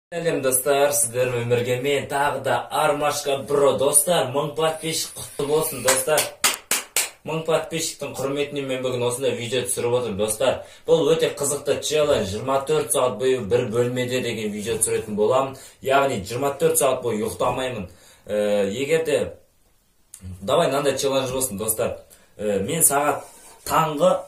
Сәлем достар, сіздермен өмірге мен тағы да Армашка бро достар, 1000 подписчик құтты болсын достар. 1000 подписчиктің құрметіне мен бүгін осындай видео түсіріп отырмын достар. Бұл өте қызықты челлендж, 24 сағат бойы бір бөлмеде деген видео түсіретін боламын. Яғни 24 сағат бойы ұйықтамаймын. Егерде давай мынандай челлендж болсын достар. Мен сағат таңғы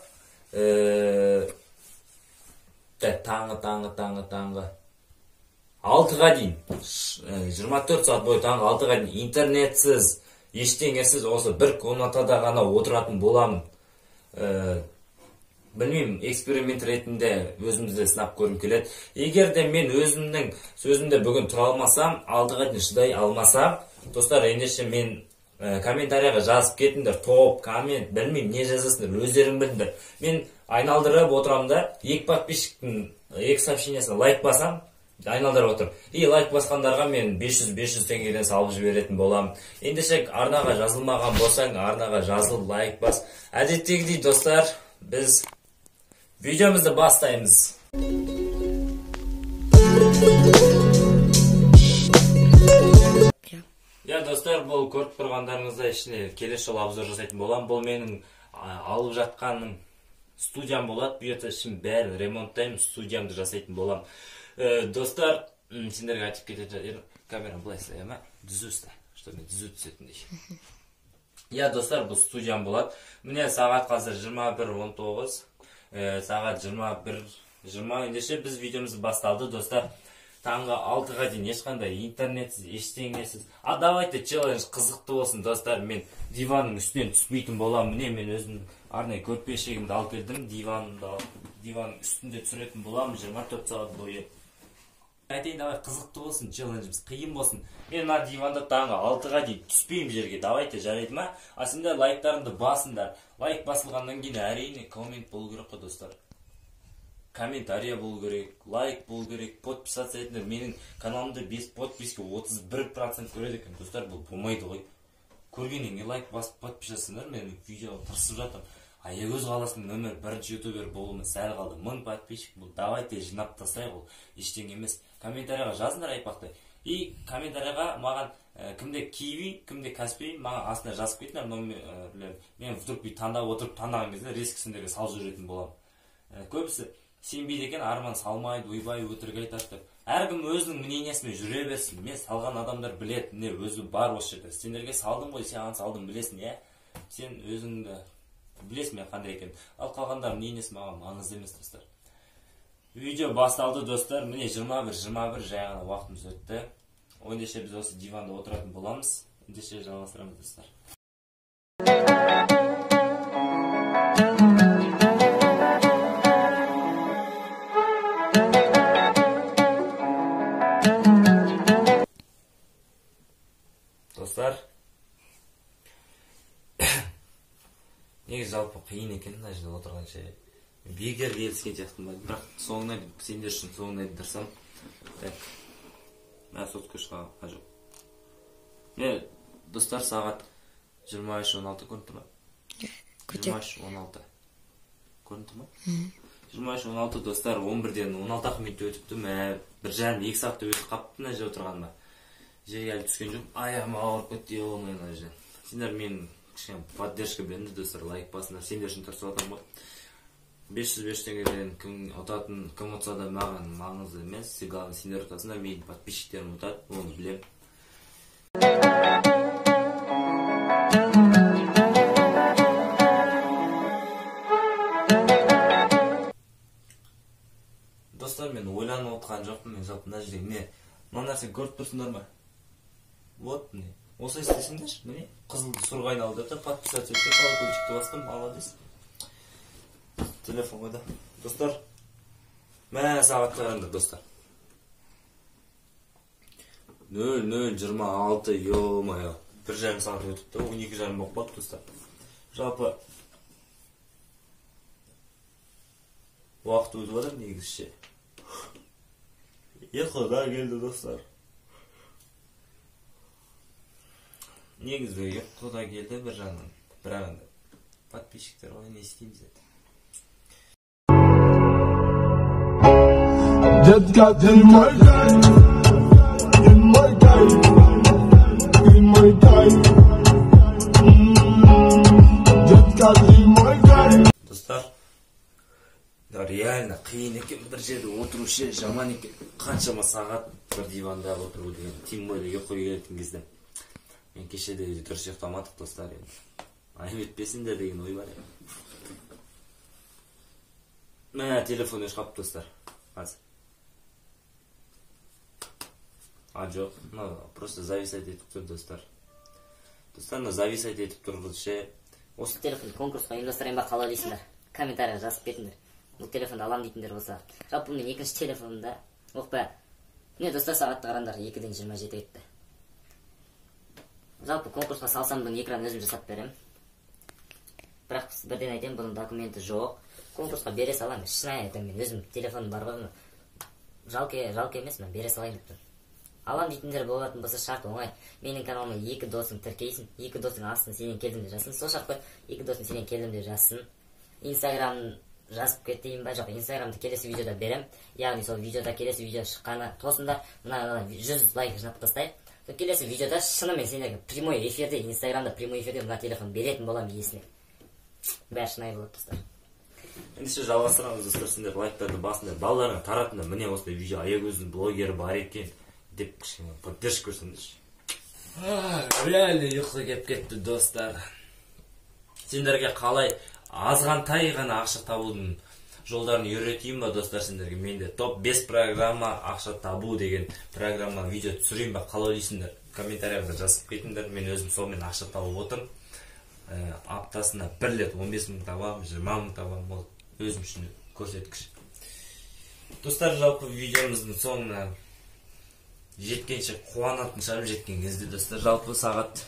6-ға дейін 24 сағат бойы таңғы 6-ға дейін интернетсіз, ештеңесіз осы бір комнатада ғана отыратын боламын. Білмеймін, эксперимент ретінде өзімізді сынап көргім келеді. Егер де мен өзімнің сөзімде бүгін тұра алмасам, 6-ға дейін шыдай алмасам, достар, ендеше мен комментарияға жазып кетіңдер, топ, коммент, білмеймін, не жазасыңдар, өздерің біліңдер. Мен айналдырып отырамын да, 2 подписчиктің 2 сообщениесіне лайк басам, айналдырып отыр. Лайк басқандарға мен 500 теңгеден салып жіберетін боламын. Ендеше арнаға жазылмаған болсаң, арнаға жазыл, лайк бас. Әдеттегідей достар, біз видеомызды бастаймыз. Достар, бұл көріп тұрғандарыңызда ішіне келесі жолы обзор жасайтын боламын. Бұл менің алып жатқаным студиям болады. Бұйыртса ішім бәрін ремонттаймын, студиямды жасайтын боламын. Достар, сендерге айтып кетеді, камераны былай саяма, дүзуісті, что мен дүзу түсетіндей. Достар, бұл студиям болады. Міне сағат қазір 21:19, сағат 21:20, ендеше біз видеомызды басталды, достар. Таңғы 6-ға дейін ешқандай интернетсіз, ештеңесіз. Давайте челлендж қызықты болсын, достар. Мен диванның үстінен түспейтін боламын. Міне мен өзімнің арнайы көрпешегімді алып келдім. Диванның үстінде түсіретін боламын 24 сағат бойы. Айтайын, давай қызықты болсын, челленджіміз қиын болсын. Мен мына диванда таңғы 6-ға дейін түспеймін жерге. Давайте, жарайды ма? Сендер лайктарыңды басыңдар. Лайк басылғаннан кейін әрине коммент болу керек қой, достар. Комментария болу керек, лайк болу керек, подписаться етіңдер. Менің каналымда 5 подписка 31% көреді екен. Достар, бұл болмайды ғой. Көргеннен лайк басып подписасыңдар, мен видеоға тырысып жатырмын. Аягөз қаласының нөмір 1 ютубер болуыма сәл қалды. 1000 подписчик бұл. Давайте жинап тастайық, ол ештеңе емес. Комментарияға жазыңдар айпақты. Комментарияға маған кімде киви, кімде каспи, маған астына жазып кетіңдер номерлерін. Мен вдруг таңдап отырып таңдаған кезде резкісіндегі салып жүретін боламын. Көбісі сенбейді екен, арман салмайды, ойбай, өтірік айтады. Әркім өзінің мнениесімен жүре берсін. Мен салған адамдар біледі, не өзі бар осы жерде. Сендерге салдым ғой, саған салдым, білесің, Сен өзіңді білесің мен қандай екен. Ал қалғандар мнениесі маған маңызды емес, достар. Видео басталды, достар. Міне 21 жай ғана уақытымыз өтті. Ендеше біз осы диванда отыратын боламыз. Ендеше жалғастырамыз, достар. Достар, негізі жалпы қиын екен мына жерде отырғанша. Бегер келіскен сияқтымын, бірақ соңына сендер үшін соңына дұрсам. Мә сотқа шыға жоқ. Достар, сағат 23:16 көрінді ма? 23:16 көрінді ма? 23:16 достар, 11-ден 16 минут өтіпті. 1,5-2 сағат өтіп қапты мына жерде отырғаныма. Жерге әлі түскен жоқ. Аяғым ауырып кетті, олмай мына жерде. Сендер мен кішкене поддержка беріңдер, достар, лайк басыңдар. Сендер үшін тырысып отырмын ғой. 505 теңгеден кім ұтатын, кім ұтса да маған маңызды емес. Главное, сендер ұтасыңдар, менің подписчиктерім ұтады, оны білем. Достар, мен ойланып отқан жоқпын, мен жалпы мына жерде не мына нәрсені көріп тұрсыңдар ма? Вот, міне. Осы істесіңдер, міне, қызылды сұрға айналдырды, подписаться етті, колокольчикті бастым, молодец. Телефон қойда. Достар, мә сағат қараңдар, достар. 00:26, ё-моё. 1,5 сағат өтіпті, 12:30 болып қалды, достар. Жалпы уақыт өтіп жатыр, негізше. Ұйқыға келді, достар. Негізі ұйқыға келді бір жағынан. Бірақ подписчиктер ғой, не істейміз еді. Just got in my life. вообще жаман екен. Қаншама сағат бір диванда отыру деген. Тем более ұйқы келетін кезде. Мен кеше де дұрыс ұйықтамадық достар енді. Айып етпесіңдер деген ой бар еді. Мә, телефон өшіп қалыпты достар. Қазір. Жоқ, просто зависать етіп тұр достар. Достар, зависать етіп тұр ше. Осы телефон конкурсқа ұйымдастырайын ба қалай дейсіңдер? Комментария жазып кетіңдер. Бұл телефонды алам дейтіндер болса. Жалпы мен екінші телефонымда оқпа. Міне достар, сағатты қараңдар, 2-ден 27 етті. Жалпы конкурсқа салсам бұның экран өзім жасап берем. Бірақ бірден айтайын, бұның документі жоқ. Конкурсқа бере салам, шынайы айтам, мен өзім телефоным бар ғой. Жалко емес, мен бере салайын деппін. Алам дейтіндер болатын болса шарт оңай. Менің каналыма 2 досың тіркейсін, 2 досың астын сенен келдім деп жазсын. Сол шарт қой, 2 досың сенен келдім деп жазсын. Инстаграм жазып кетейін ба, жоқ, Инстаграмды келесі видеода берем. Яғни сол видеода келесі видео шыққаны тосында мына 100 лайк жинап тастайық. Сол келесі видеода шынымен сендерге прямой эфирде, Инстаграмда прямой эфирде мына телефон беретін болам иесіне. Бәрі шынайы болады достар. Ендеше жалғастырамыз достар, сендер лайктарды басыңдар, балаларыңа таратыңдар. Міне осындай видео Аягөздің блогері бар екен деп кішкене поддержка көрсеңдерші. Реально ұйқы кеп кетті достар. Сендерге қалай азғантай ғана ақша табудың жолдарын үйретейін ба достар сендерге? Менде топ 5 программа ақша табу деген программа видео түсірейін ба қалай дейсіңдер? Комментарияда жазып кетіңдер. Мен өзім сонымен ақша тауып отырмын. Аптасына 1 рет 15 мың табам, 20 мың табам, ол өзім үшін көрсеткіш. Достар, жалпы видеомыздың соңына жеткенше қуанатын шығармын, жеткен кезде достар. Жалпы сағат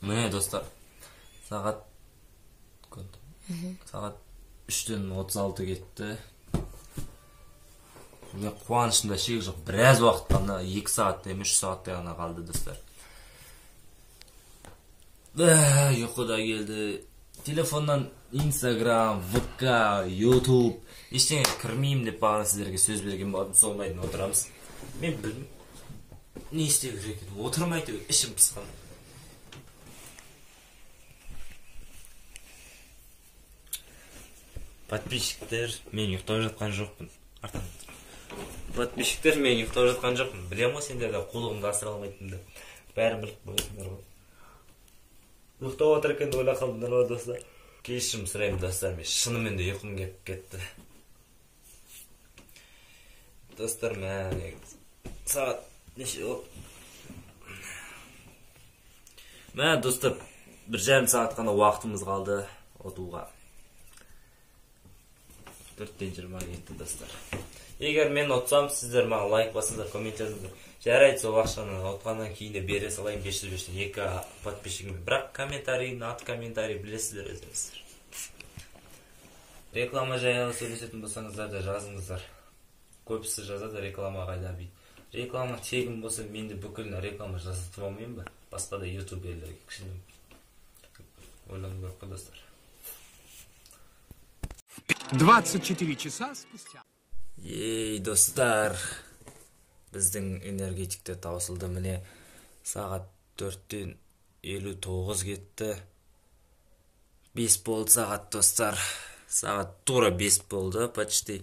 міне достар, сағат 3-тен 36 кетті. Қуанышымда шек жоқ, біраз уақыт қана, 2 сағат емес 3 сағаттай ғана қалды достар. Ұйқы да келді. Телефоннан Instagram, VK, YouTube ештеңе кірмеймін деп бағана сіздерге сөз берген болатын, солмайдың отырамыз. Мен білмеймін, не істеу керек еді, отырмайды, ішім пысқан. Подписчиктер, мен ұйықтап жатқан жоқпын. Подписчиктер, мен ұйықтап жатқан жоқпын. Білем ғой сендерді қулығымды асыра алмайтынды. Бәрі біліп қойсыңдар ғой. Ұйықтап отыр екен ойлап қалдыңдар ғой достар. Кешірім сұраймын достар, мен шынымен де ұйқым келіп кетті. Достар, мен сағат неше ол? Мен достар, 1,5 сағат қана уақытымыз қалды отуға. 4-тен 20 кетті достар. Егер мен отсам, сіздер маған лайк басыңдар, коммент жазыңдар. Жарайды, сол ақшаны отқаннан кейін де бере салайын 500-500 2 подписчигіме. Бірақ комментарий, ат комментарий білесіздер өзіңіздер. Реклама жайлы сөйлесетін болсаңыздар да жазыңыздар. Көбісі жазады реклама қайда бейді. Реклама тегін болса, менде бүкіл реклама жасатып алмайын ба? Басқа да YouTube елдерге кішілім. Ойлану керек қой достар. 24 часа спустя. Ей, достар, біздің энергетикте таусылды. Міне сағат 4-тен 59 кетті. 5 болды сағат достар. Сағат тура 5 болды почти.